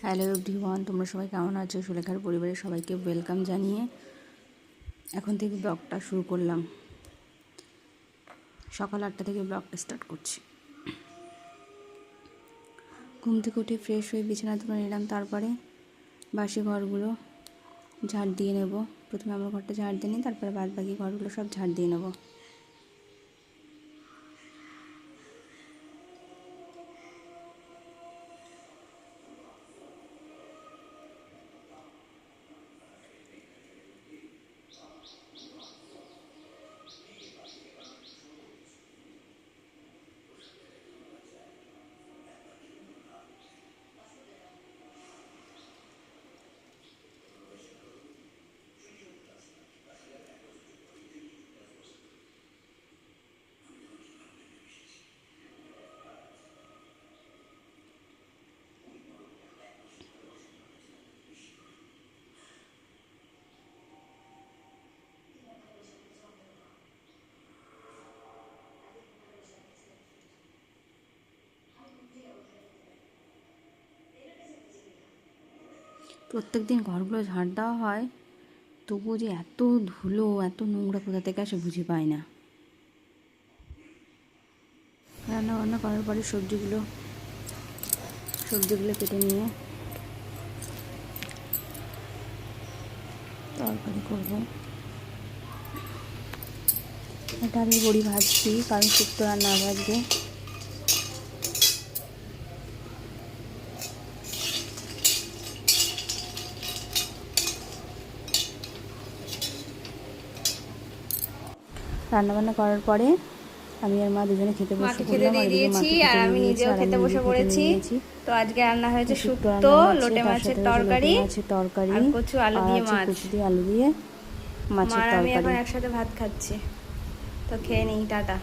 Hello everyone, তোমরা সবাই কেমন আছো? সুলেখার পরিবারের সবাইকে ওয়েলকাম জানিয়ে এখন থেকে ব্লগটা শুরু করলাম। সকাল 8টা থেকে ব্লগটা স্টার্ট করছি। ঘুম থেকে উঠে ফ্রেশ হয়ে বিছানা তুলে নিলাম, তারপরে বাসি ঘরগুলো ঝাড় দিয়ে নেব। প্রথমে আমার ঘরটা ঝাড় দিয়ে নিই, তারপরে বাদ বাকি ঘরগুলো সব ঝাড় দিয়ে নেব। প্রত্যেক দিন ঘরগুলো ঝাড় দেওয়া হয়, তবুও যে এত ধুলো এত নোংরা কোথা থেকে আসে বুঝে পাই না। রান্না বান্না করার পরে সবজিগুলো কেটে নিয়ে তরকারি করবো। এটা আমি বড়ি ভাজছি, কারণ শুক্তো রান্না ভাজবে। রান্নাবান্না করার পরে আমি আর মা দুজনে খেতে বসে পড়লাম। আর আমি নিজেও খেতে বসে পড়েছি। তো আজকে রান্না হয়েছে শুক্তো, লোটে মাছের তরকারি আর কচু আলু দিয়ে মাছ। আলু দিয়ে মাছের তরকারি। আমি এখন একসাথে ভাত খাচ্ছি। তো খেয়ে নিই, টাটা।